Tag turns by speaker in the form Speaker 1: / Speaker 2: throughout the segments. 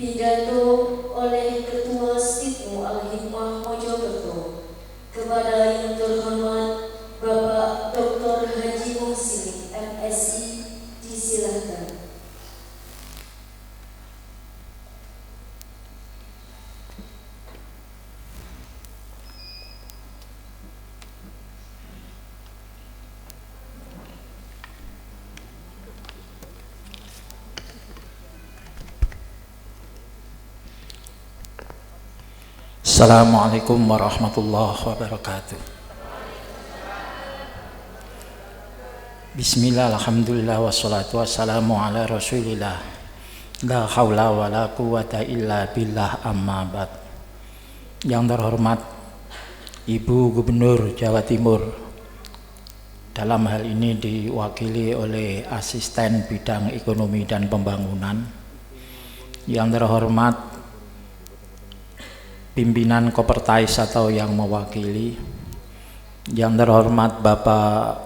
Speaker 1: Pidato oleh Ketua Stitnu Al-Hikmah Mojokerto kepada yang terhormat Bapak Dr. Haji Muhsin MSI, disilahkan.
Speaker 2: Assalamualaikum warahmatullahi wabarakatuh. Bismillah, alhamdulillah, wassalatu wassalamu ala rasulillah. La hawla wa la quwata illa billah, amma ba'd. Yang terhormat Ibu Gubernur Jawa Timur, dalam hal ini diwakili oleh Asisten Bidang Ekonomi dan Pembangunan. Yang terhormat pimpinan Kopertais atau yang mewakili, yang terhormat Bapak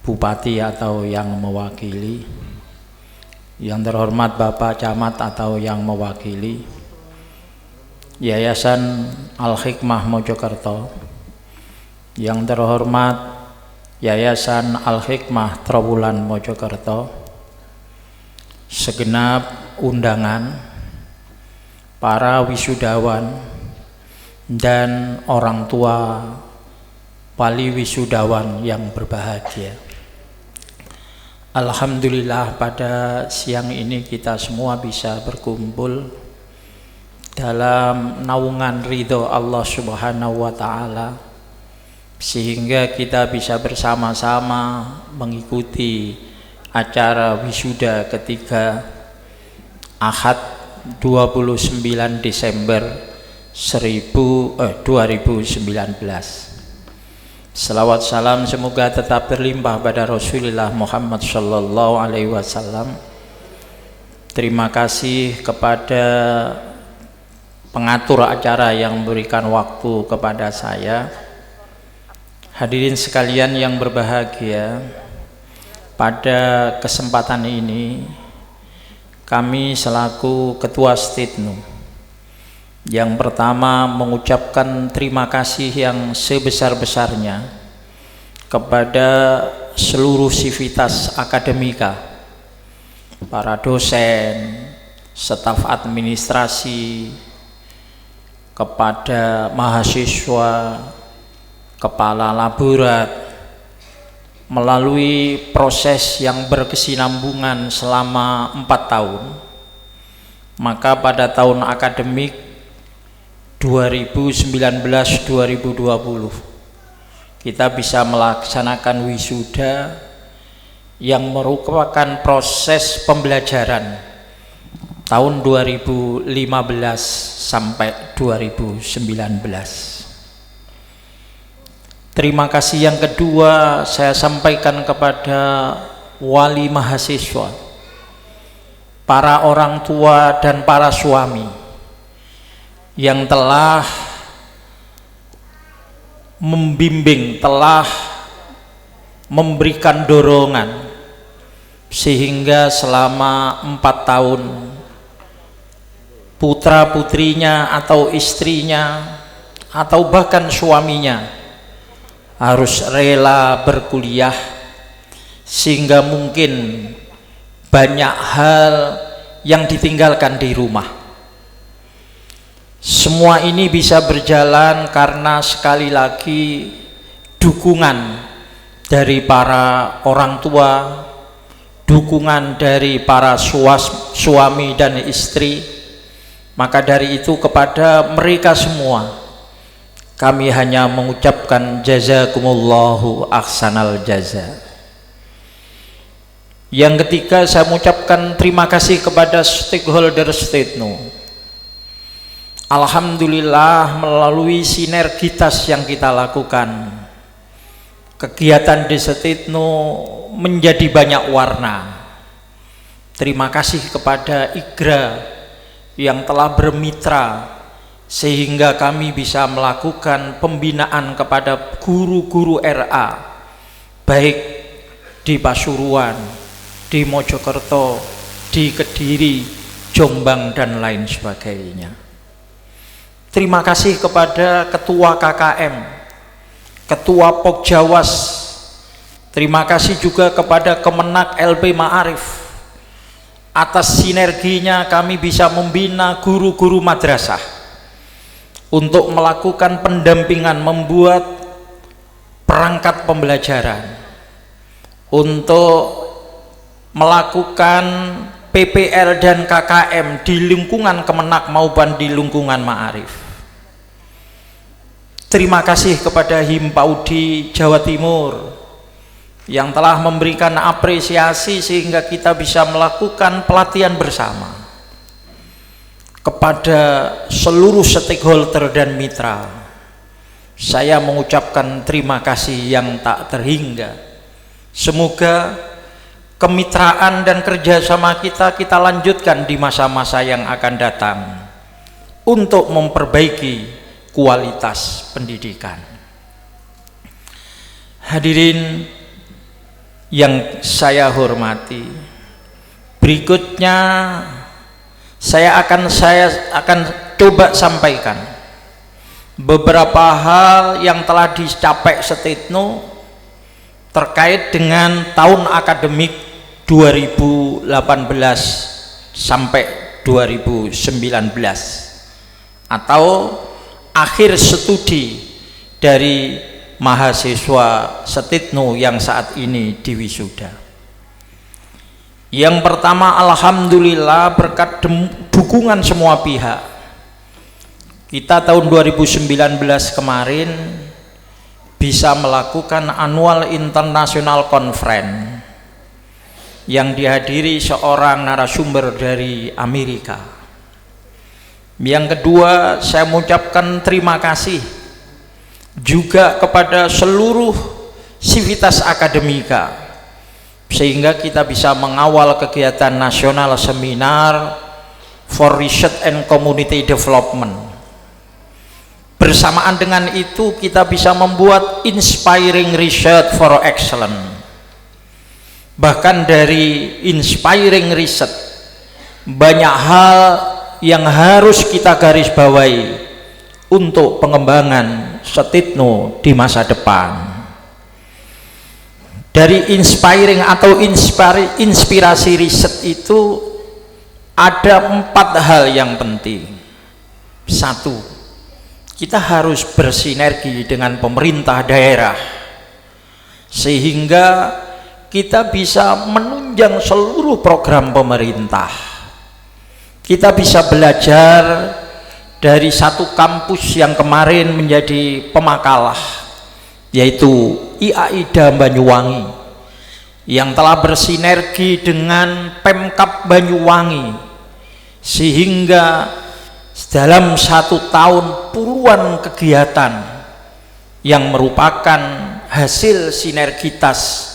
Speaker 2: Bupati atau yang mewakili, yang terhormat Bapak Camat atau yang mewakili, Yayasan Al-Hikmah Mojokerto, yang terhormat Yayasan Al-Hikmah Trowulan Mojokerto, segenap undangan, para wisudawan dan orang tua wali wisudawan yang berbahagia. Alhamdulillah, pada siang ini kita semua bisa berkumpul dalam naungan ridho Allah Subhanahu wa Ta'ala, sehingga kita bisa bersama-sama mengikuti acara wisuda ketiga Ahad 29 Desember 2019. Selawat salam semoga tetap berlimpah pada Rasulullah Muhammad sallallahu alaihi wasallam. Terima kasih kepada pengatur acara yang memberikan waktu kepada saya. Hadirin sekalian yang berbahagia, pada kesempatan ini kami selaku Ketua Stitnu yang pertama mengucapkan terima kasih yang sebesar-besarnya kepada seluruh sivitas akademika, para dosen, staf administrasi, kepada mahasiswa, kepala laborat, melalui proses yang berkesinambungan selama 4 tahun. Maka pada tahun akademik 2019-2020 kita bisa melaksanakan wisuda yang merupakan proses pembelajaran tahun 2015 sampai 2019. Terima kasih yang kedua saya sampaikan kepada wali mahasiswa, para orang tua dan para suami yang telah membimbing, telah memberikan dorongan sehingga selama 4 tahun putra putrinya atau istrinya atau bahkan suaminya harus rela berkuliah, sehingga mungkin banyak hal yang ditinggalkan di rumah. Semua ini bisa berjalan karena sekali lagi dukungan dari para orang tua, dukungan dari para suami dan istri. Maka dari itu kepada mereka semua kami hanya mengucapkan jazakumullahu ahsanal jaza. Yang ketiga, saya mengucapkan terima kasih kepada stakeholder Stitnu. Alhamdulillah, melalui sinergitas yang kita lakukan, kegiatan di Stitnu menjadi banyak warna. Terima kasih kepada IGRA yang telah bermitra sehingga kami bisa melakukan pembinaan kepada guru-guru RA, baik di Pasuruan, di Mojokerto, di Kediri, Jombang dan lain sebagainya. Terima kasih kepada Ketua KKM, Ketua Pokjawas. Terima kasih juga kepada Kemenak LP Ma'arif. Atas sinerginya kami bisa membina guru-guru madrasah untuk melakukan pendampingan, membuat perangkat pembelajaran, untuk melakukan PPL dan KKM di lingkungan Kemenak maupun di lingkungan Ma'arif. Terima kasih kepada Himpaudi Jawa Timur yang telah memberikan apresiasi sehingga kita bisa melakukan pelatihan bersama. Kepada seluruh stakeholder dan mitra, saya mengucapkan terima kasih yang tak terhingga. Semoga kemitraan dan kerjasama kita lanjutkan di masa-masa yang akan datang untuk memperbaiki kualitas pendidikan. Hadirin yang saya hormati, berikutnya saya akan coba sampaikan beberapa hal yang telah dicapai Setitno terkait dengan tahun akademik 2018 sampai 2019 atau akhir studi dari mahasiswa Setitno yang saat ini diwisuda. Yang pertama, alhamdulillah berkat dukungan semua pihak, kita tahun 2019 kemarin bisa melakukan annual international conference yang dihadiri seorang narasumber dari Amerika. Yang kedua, saya mengucapkan terima kasih juga kepada seluruh sivitas akademika sehingga kita bisa mengawal kegiatan nasional seminar for research and community development. Bersamaan dengan itu kita bisa membuat inspiring research for excellence. Bahkan dari inspiring research banyak hal yang harus kita garis bawahi untuk pengembangan Setitno di masa depan. Dari inspiring atau inspirasi riset itu ada 4 hal yang penting. 1, kita harus bersinergi dengan pemerintah daerah sehingga kita bisa menunjang seluruh program pemerintah. Kita bisa belajar dari satu kampus yang kemarin menjadi pemakalah, yaitu IAIDA Banyuwangi yang telah bersinergi dengan Pemkab Banyuwangi sehingga dalam 1 tahun puluhan kegiatan yang merupakan hasil sinergitas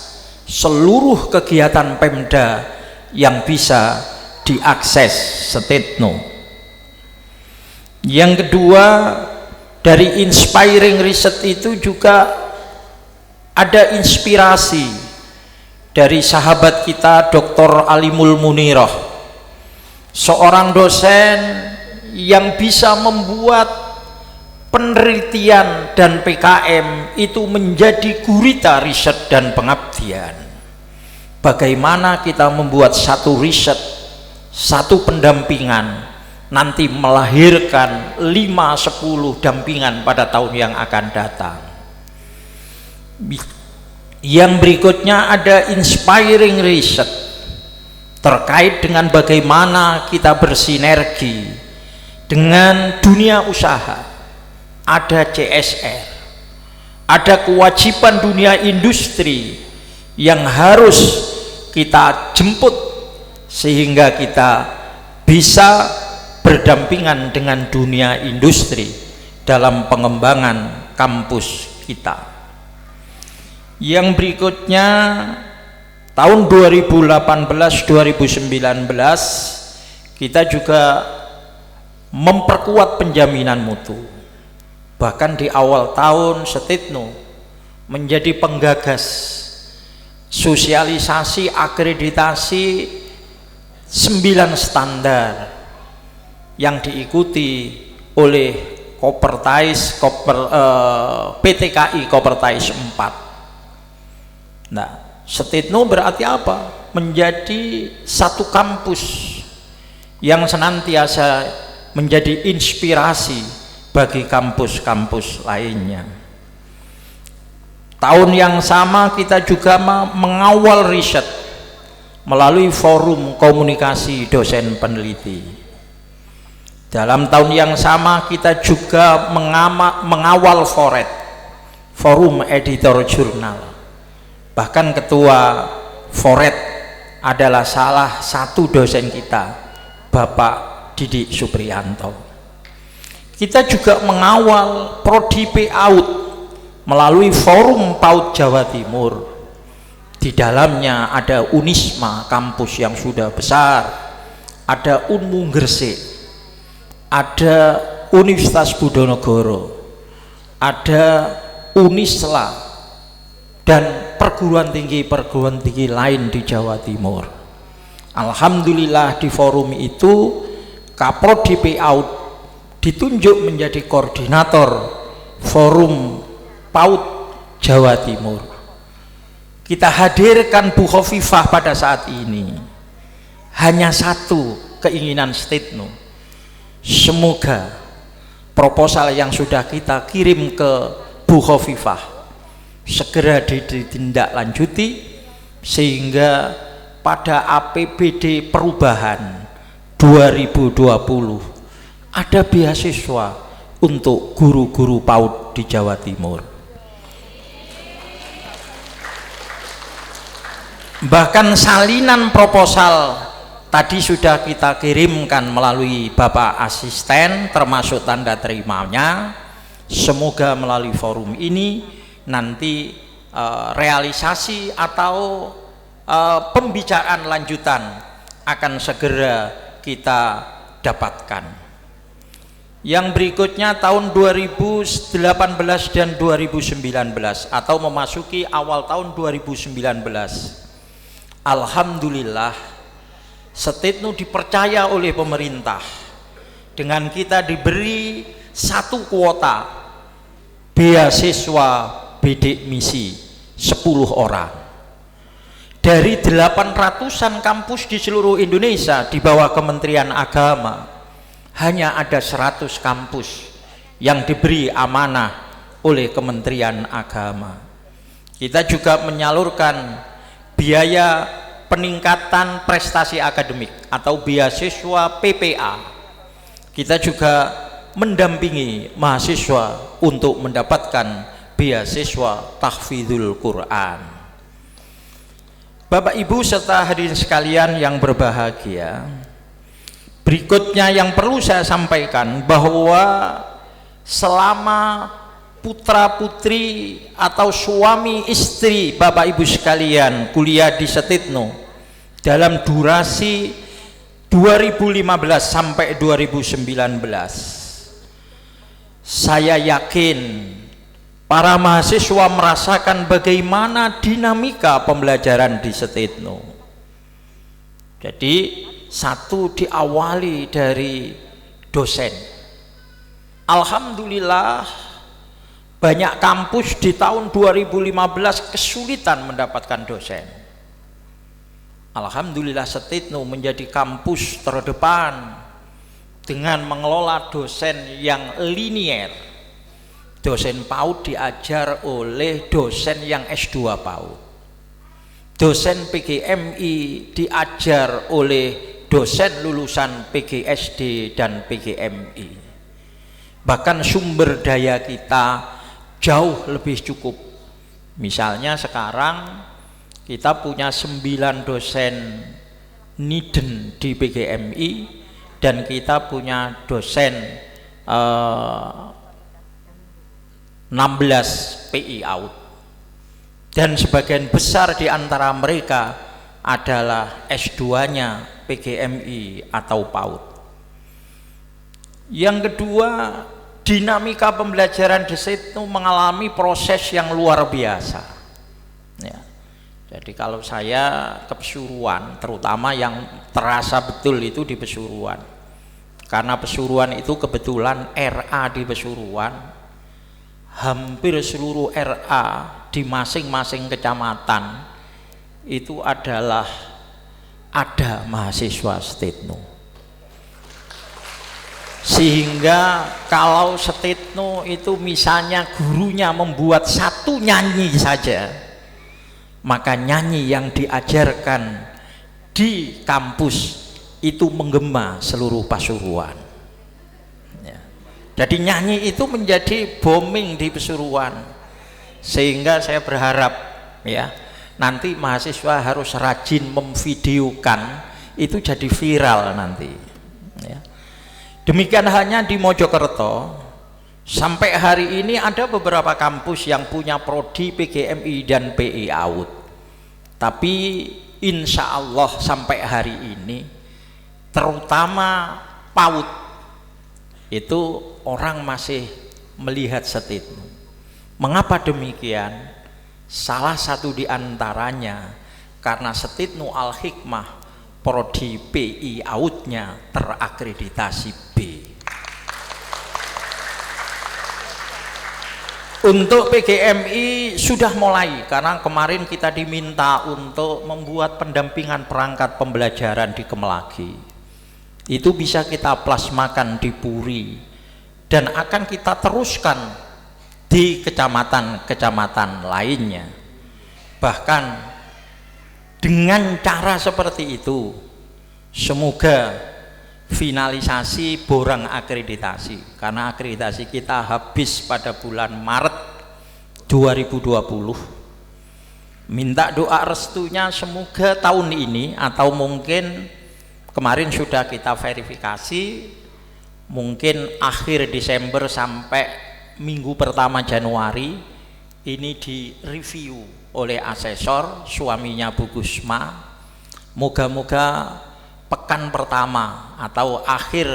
Speaker 2: seluruh kegiatan Pemda yang bisa diakses Setitno. Yang kedua, dari inspiring research itu juga ada inspirasi dari sahabat kita Dr. Alimul Munirah, seorang dosen yang bisa membuat penelitian dan PKM itu menjadi gurita riset dan pengabdian. Bagaimana kita membuat satu riset, satu pendampingan nanti melahirkan 5-10 dampingan pada tahun yang akan datang. Yang berikutnya ada inspiring research terkait dengan bagaimana kita bersinergi dengan dunia usaha. Ada CSR, ada kewajiban dunia industri yang harus kita jemput sehingga kita bisa berdampingan dengan dunia industri dalam pengembangan kampus kita. Yang berikutnya tahun 2018-2019 kita juga memperkuat penjaminan mutu. Bahkan di awal tahun Setitno menjadi penggagas sosialisasi akreditasi 9 standar yang diikuti oleh PTKI Kopertais 4. Nah, Setitno berarti apa? Menjadi satu kampus yang senantiasa menjadi inspirasi bagi kampus-kampus lainnya. Tahun yang sama kita juga mengawal riset melalui forum komunikasi dosen peneliti. Dalam tahun yang sama kita juga mengawal Foret, forum editor jurnal. Bahkan ketua Foret adalah salah satu dosen kita, Bapak Didik Supriyanto. Kita juga mengawal Prodi PAUD melalui forum PAUD Jawa Timur. Di dalamnya ada Unisma, kampus yang sudah besar, ada Unmu Gresik, ada Universitas Bojonegoro, ada Unisla, dan perguruan tinggi lain di Jawa Timur. Alhamdulillah di forum itu Kaprodi PAUD ditunjuk menjadi koordinator forum PAUD Jawa Timur. Kita hadirkan Bu Khofifah pada saat ini. Hanya satu keinginan Setitno, semoga proposal yang sudah kita kirim ke Bu Khofifah segera ditindaklanjuti sehingga pada APBD perubahan 2020 ada beasiswa untuk guru-guru PAUD di Jawa Timur. Bahkan salinan proposal tadi sudah kita kirimkan melalui Bapak Asisten, termasuk tanda terimanya. Semoga melalui forum ini nanti realisasi atau pembicaraan lanjutan akan segera kita dapatkan. Yang berikutnya tahun 2018 dan 2019 atau memasuki awal tahun 2019. Alhamdulillah Setitno dipercaya oleh pemerintah dengan kita diberi satu kuota beasiswa bidik misi 10 orang dari 800-an kampus di seluruh Indonesia di bawah Kementerian Agama. Hanya ada 100 kampus yang diberi amanah oleh Kementerian Agama. Kita juga menyalurkan biaya peningkatan prestasi akademik atau beasiswa PPA. Kita juga mendampingi mahasiswa untuk mendapatkan beasiswa tahfidzul Quran. Bapak Ibu serta hadirin sekalian yang berbahagia, berikutnya yang perlu saya sampaikan bahwa selama putra putri atau suami istri Bapak Ibu sekalian kuliah di Setitno dalam durasi 2015 sampai 2019, saya yakin para mahasiswa merasakan bagaimana dinamika pembelajaran di Setitno. Jadi satu diawali dari dosen. Alhamdulillah banyak kampus di tahun 2015 kesulitan mendapatkan dosen. Alhamdulillah Setitno menjadi kampus terdepan dengan mengelola dosen yang linier. Dosen PAUD diajar oleh dosen yang S2 PAUD. Dosen PGMI diajar oleh dosen lulusan PGSD dan PGMI. Bahkan sumber daya kita jauh lebih cukup. Misalnya sekarang kita punya 9 dosen Niden di PGMI dan kita punya dosen 16 PI AUD, dan sebagian besar di antara mereka adalah S2-nya PGMI atau PAUD. Yang kedua, dinamika pembelajaran di situ mengalami proses yang luar biasa. Ya. Jadi kalau saya ke Pesuruan, terutama yang terasa betul itu di Pesuruan, karena Pesuruan itu kebetulan RA di Pesuruan, hampir seluruh RA di masing-masing kecamatan itu adalah ada mahasiswa Setetno. Sehingga kalau Setetno itu misalnya gurunya membuat satu nyanyi saja, maka nyanyi yang diajarkan di kampus itu menggema seluruh Pasuruan ya. Jadi nyanyi itu menjadi booming di Pasuruan, sehingga saya berharap ya nanti mahasiswa harus rajin memvideokan itu jadi viral nanti ya. Demikian hanya di Mojokerto. Sampai hari ini ada beberapa kampus yang punya prodi PGMI dan PI AUD, tapi insya Allah sampai hari ini terutama PAUD itu orang masih melihat Setetno. Mengapa demikian? Salah satu di antaranya karena Setetno Al-Hikmah prodi PI AUD-nya terakreditasi B. Untuk PGMI sudah mulai, karena kemarin kita diminta untuk membuat pendampingan perangkat pembelajaran di Kemelagi. Itu bisa kita plasmakan di Puri dan akan kita teruskan di kecamatan-kecamatan lainnya. Bahkan dengan cara seperti itu, semoga finalisasi borang akreditasi, karena akreditasi kita habis pada bulan Maret 2020. Minta doa restunya semoga tahun ini, atau mungkin kemarin sudah kita verifikasi, mungkin akhir Desember sampai minggu pertama Januari ini direview oleh asesor suaminya Bu Gusma. Moga-moga pekan pertama atau akhir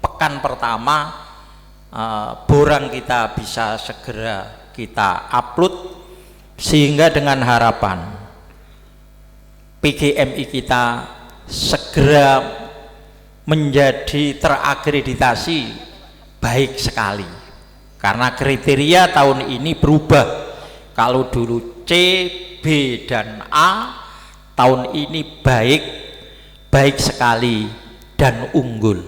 Speaker 2: pekan pertama borang kita bisa segera kita upload, sehingga dengan harapan PGMI kita segera menjadi terakreditasi baik sekali, karena kriteria tahun ini berubah. Kalau dulu C, B, dan A, tahun ini baik sekali dan unggul.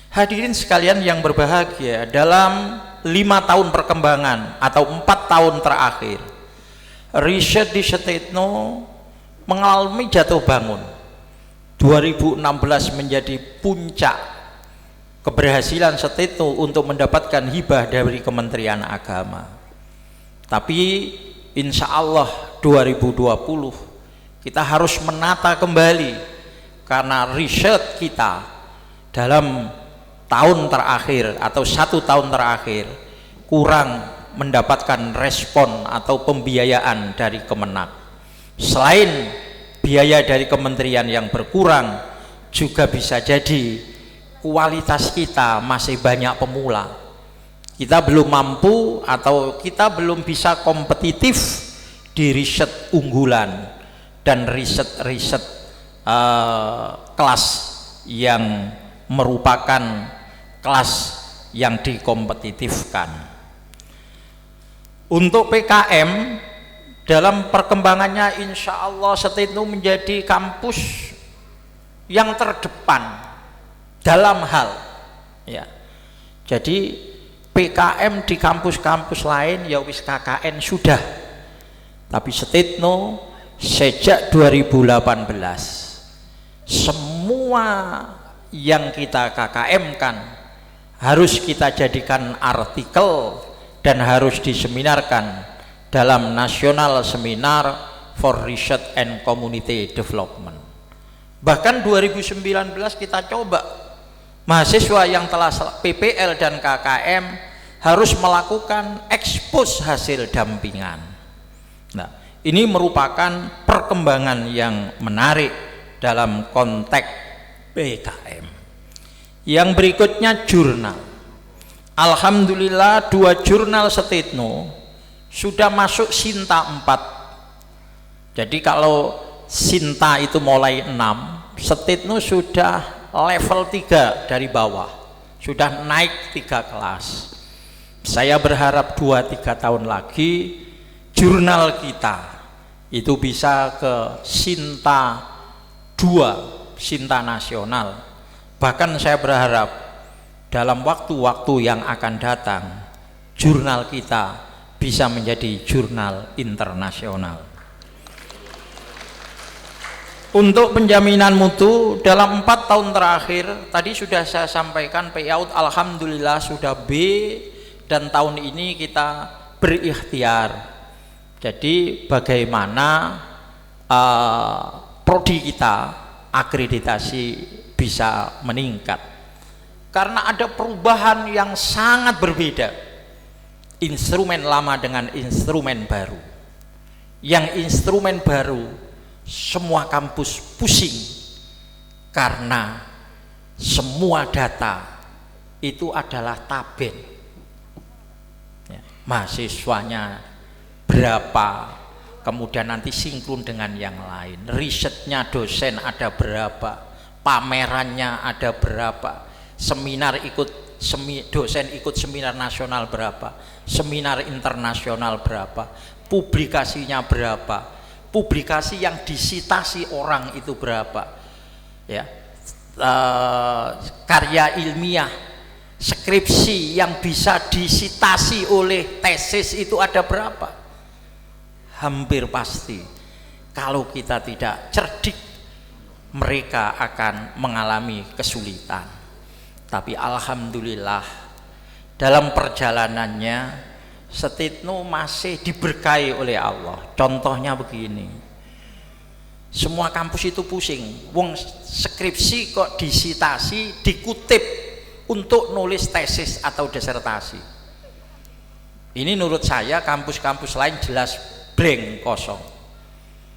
Speaker 2: Hadirin sekalian yang berbahagia, dalam 5 tahun perkembangan atau 4 tahun terakhir, riset di Setetno mengalami jatuh bangun. 2016 menjadi puncak keberhasilan Setetno untuk mendapatkan hibah dari Kementerian Agama. Tapi insya Allah 2020 kita harus menata kembali, karena riset kita dalam tahun terakhir atau 1 tahun terakhir kurang mendapatkan respon atau pembiayaan dari Kemenak. Selain biaya dari kementerian yang berkurang, juga bisa jadi kualitas kita masih banyak pemula. Kita belum mampu atau kita belum bisa kompetitif di riset unggulan dan riset-riset kelas yang merupakan kelas yang dikompetitifkan. Untuk PKM, dalam perkembangannya insya Allah Setetno menjadi kampus yang terdepan dalam hal ya. Jadi PKM di kampus-kampus lain ya wis KKN sudah, tapi Setetno sejak 2018 semua yang kita KKM-kan harus kita jadikan artikel dan harus diseminarkan dalam National Seminar for Research and Community Development. Bahkan 2019 kita coba mahasiswa yang telah PPL dan KKM harus melakukan ekspos hasil dampingan. Nah, ini merupakan perkembangan yang menarik dalam konteks PKM. Yang berikutnya jurnal. Alhamdulillah 2 jurnal Setetno sudah masuk Sinta 4. Jadi kalau Sinta itu mulai 6, Setitno sudah level 3 dari bawah, sudah naik 3 kelas. Saya berharap 2-3 tahun lagi jurnal kita itu bisa ke Sinta 2, Sinta nasional. Bahkan saya berharap dalam waktu-waktu yang akan datang jurnal kita bisa menjadi jurnal internasional. Untuk penjaminan mutu dalam 4 tahun terakhir tadi sudah saya sampaikan, payout alhamdulillah sudah B, dan tahun ini kita berikhtiar. Jadi bagaimana prodi kita akreditasi bisa meningkat, karena ada perubahan yang sangat berbeda instrumen lama dengan instrumen baru. Yang instrumen baru semua kampus pusing karena semua data itu adalah tabel ya, mahasiswanya berapa, kemudian nanti sinkron dengan yang lain, risetnya dosen ada berapa, pamerannya ada berapa, seminar dosen ikut seminar nasional berapa, seminar internasional berapa, publikasinya berapa, publikasi yang disitasi orang itu berapa ya, karya ilmiah, skripsi yang bisa disitasi oleh tesis itu ada berapa. Hampir pasti kalau kita tidak cerdik mereka akan mengalami kesulitan. Tapi alhamdulillah dalam perjalanannya Setitno masih diberkahi oleh Allah. Contohnya begini, semua kampus itu pusing, wong skripsi kok disitasi, dikutip untuk nulis tesis atau disertasi. Ini menurut saya kampus-kampus lain jelas blank, kosong.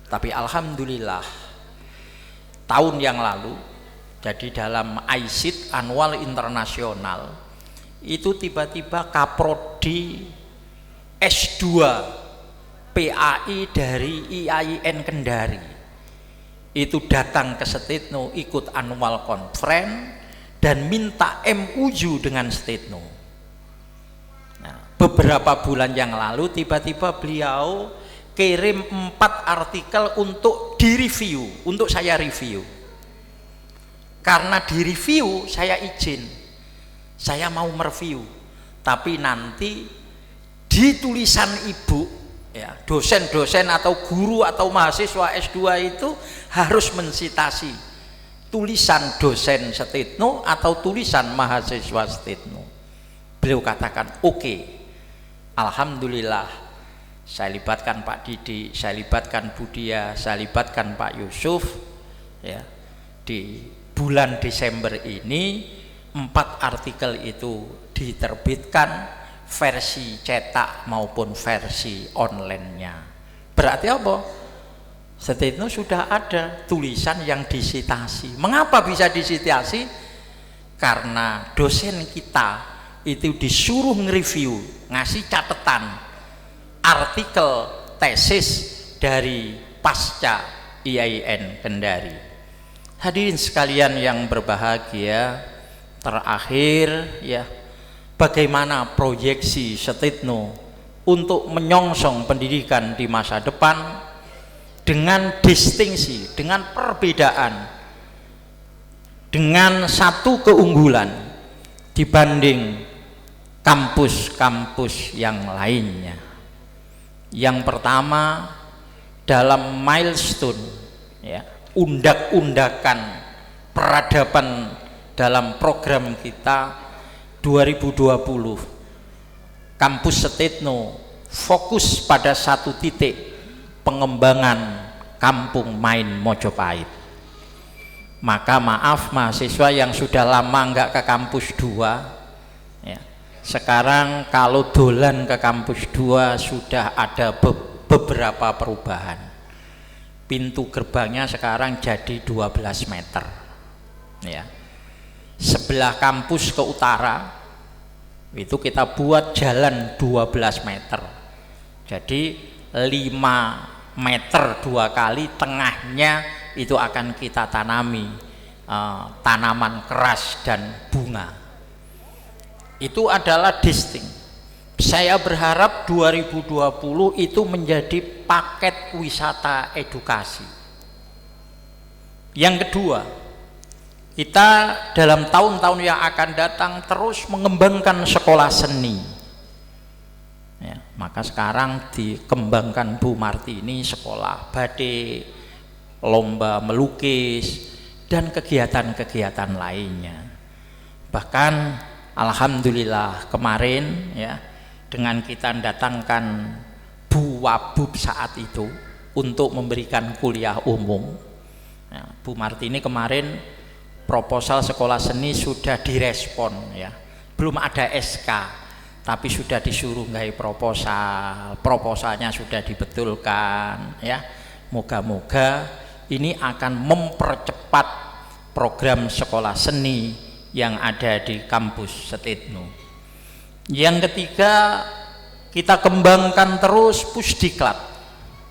Speaker 2: Tapi alhamdulillah tahun yang lalu, jadi dalam ICIT Annual Internasional itu tiba-tiba kaprodi S2 PAI dari IAIN Kendari itu datang ke Setitno ikut annual conference dan minta MOU dengan Setitno. Nah, beberapa bulan yang lalu tiba-tiba beliau kirim 4 artikel untuk direview, untuk saya review. Karena direview saya izin, saya mau mereview, tapi nanti di tulisan ibu ya, dosen-dosen atau guru atau mahasiswa S2 itu harus mensitasi tulisan dosen Setitno atau tulisan mahasiswa Setitno. Beliau katakan oke. Alhamdulillah saya libatkan Pak Didi, saya libatkan Budia, saya libatkan Pak Yusuf ya. Di bulan Desember ini 4 artikel itu diterbitkan, versi cetak maupun versi online-nya. Berarti apa? Setitno sudah ada tulisan yang disitasi. Mengapa bisa disitasi? Karena dosen kita itu disuruh nge-review, ngasih catatan artikel tesis dari pasca IAIN Kendari. Hadirin sekalian yang berbahagia, terakhir ya, bagaimana proyeksi Setitno untuk menyongsong pendidikan di masa depan dengan distingsi, dengan perbedaan, dengan satu keunggulan dibanding kampus-kampus yang lainnya. Yang pertama, dalam milestone ya, undak-undakan peradaban dalam program kita 2020, kampus Setitno fokus pada satu titik, pengembangan kampung main Mojopahit. Maka maaf mahasiswa yang sudah lama nggak ke kampus 2 ya, sekarang kalau dolan ke kampus 2 sudah ada beberapa perubahan. Pintu gerbangnya sekarang jadi 12 meter ya. Sebelah kampus ke utara itu kita buat jalan 12 meter, jadi 5 meter 2 kali, tengahnya itu akan kita tanami tanaman keras dan bunga. Itu adalah distinct. Saya berharap 2020 itu menjadi paket wisata edukasi. Yang kedua, kita dalam tahun-tahun yang akan datang terus mengembangkan sekolah seni. Ya, maka sekarang dikembangkan Bu Marti ini sekolah batik, lomba melukis, dan kegiatan-kegiatan lainnya. Bahkan alhamdulillah kemarin ya, dengan kita datangkan Bu Wabub saat itu untuk memberikan kuliah umum ya, Bu Marti ini kemarin proposal sekolah seni sudah direspon ya, belum ada SK tapi sudah disuruh ngai proposalnya sudah dibetulkan ya. Moga-moga ini akan mempercepat program sekolah seni yang ada di kampus Setitnu. Yang ketiga, kita kembangkan terus Pusdiklat,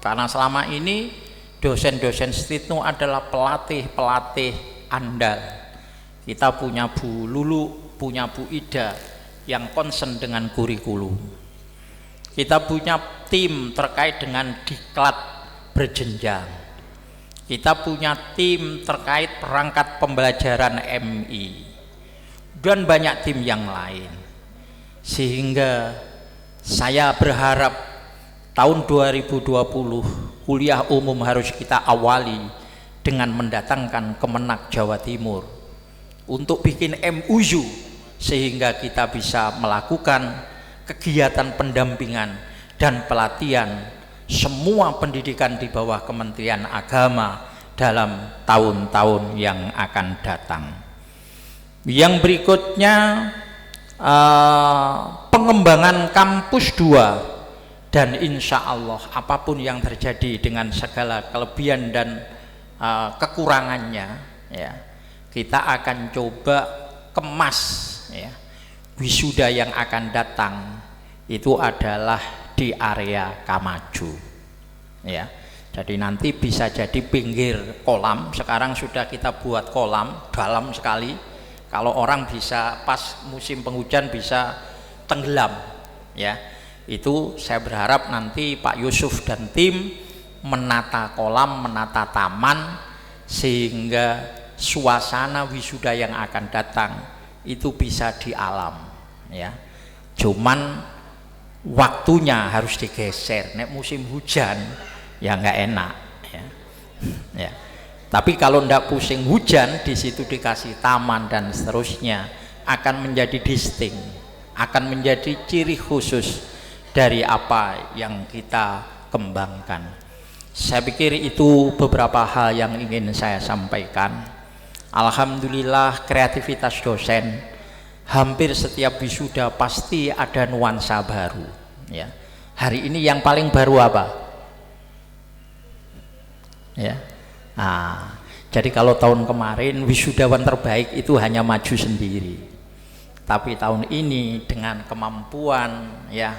Speaker 2: karena selama ini dosen-dosen Setitnu adalah pelatih-pelatih andal. Kita punya Bu Lulu, punya Bu Ida yang concern dengan kurikulum. Kita punya tim terkait dengan diklat berjenjang. Kita punya tim terkait perangkat pembelajaran MI dan banyak tim yang lain. Sehingga saya berharap tahun 2020 kuliah umum harus kita awali dengan mendatangkan Kemenak Jawa Timur untuk bikin MUU sehingga kita bisa melakukan kegiatan pendampingan dan pelatihan semua pendidikan di bawah Kementerian Agama dalam tahun-tahun yang akan datang. Yang berikutnya pengembangan kampus 2, dan insya Allah apapun yang terjadi dengan segala kelebihan dan kekurangannya ya, kita akan coba kemas ya, wisuda yang akan datang itu adalah di area Kamaju ya. Jadi nanti bisa jadi pinggir kolam, sekarang sudah kita buat kolam dalam sekali, kalau orang bisa pas musim penghujan bisa tenggelam ya. Itu saya berharap nanti Pak Yusuf dan tim menata kolam, menata taman, sehingga suasana wisuda yang akan datang itu bisa di alam ya. Cuman waktunya harus digeser, nek musim hujan ya nggak enak ya. Ya. Tapi kalau ndak pusing hujan, di situ dikasih taman dan seterusnya, akan menjadi distinct, akan menjadi ciri khusus dari apa yang kita kembangkan. Saya pikir itu beberapa hal yang ingin saya sampaikan. Alhamdulillah kreativitas dosen, hampir setiap wisuda pasti ada nuansa baru ya. Hari ini yang paling baru apa ya? Nah, jadi kalau tahun kemarin wisudawan terbaik itu hanya maju sendiri, tapi tahun ini dengan kemampuan ya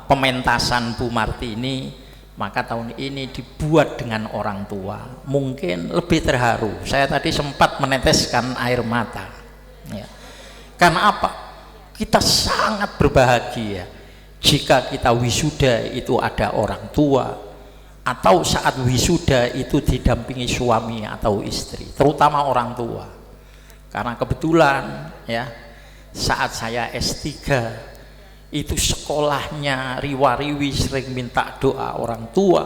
Speaker 2: pementasan Bu Marti ini, maka tahun ini dibuat dengan orang tua, mungkin lebih terharu. Saya tadi sempat meneteskan air mata ya. Karena apa? Kita sangat berbahagia jika kita wisuda itu ada orang tua, atau saat wisuda itu didampingi suami atau istri, terutama orang tua. Karena kebetulan ya, saat saya S3 itu sekolahnya riwa-riwi sering minta doa orang tua,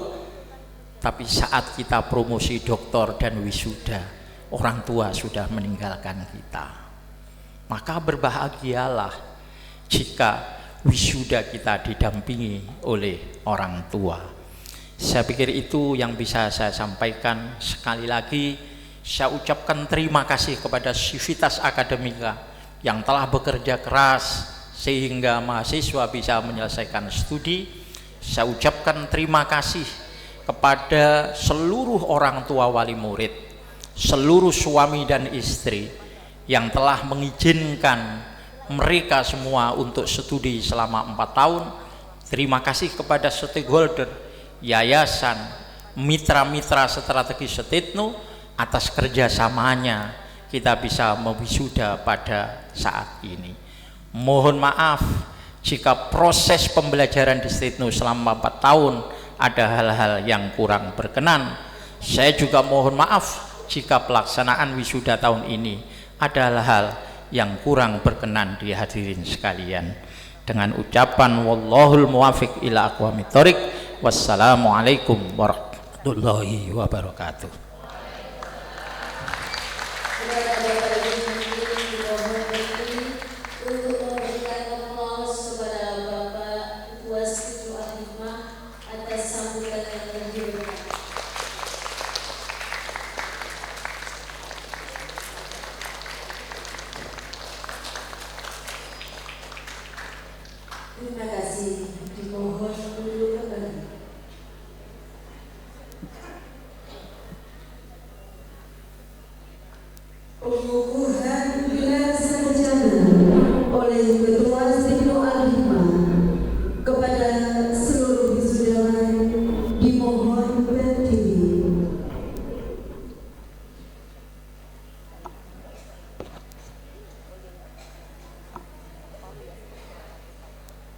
Speaker 2: tapi saat kita promosi doktor dan wisuda, orang tua sudah meninggalkan kita. Maka berbahagialah jika wisuda kita didampingi oleh orang tua. Saya pikir itu yang bisa saya sampaikan. Sekali lagi saya ucapkan terima kasih kepada Civitas Akademika yang telah bekerja keras sehingga mahasiswa bisa menyelesaikan studi. Saya ucapkan terima kasih kepada seluruh orang tua wali murid, seluruh suami dan istri yang telah mengizinkan mereka semua untuk studi selama 4 tahun. Terima kasih kepada stakeholder yayasan, mitra-mitra strategis Setitno atas kerjasamanya kita bisa mewisuda pada saat ini. Mohon maaf jika proses pembelajaran di Setitno selama 4 tahun ada hal-hal yang kurang berkenan. Saya juga mohon maaf jika pelaksanaan wisuda tahun ini ada hal-hal yang kurang berkenan di hadirin sekalian. Dengan ucapan wallahul muwafiq ila aqwamit thoriq, wassalamualaikum warahmatullahi wabarakatuh.
Speaker 1: Kepada Bapak Ibu hadirin dimohon berdiri untuk memberikan aplaus kepada Bapak Ketua Setitno Al-Hikmah atas sambutan yang terhormat. Terima kasih. Dimohon duduk kembali. Pengukuhan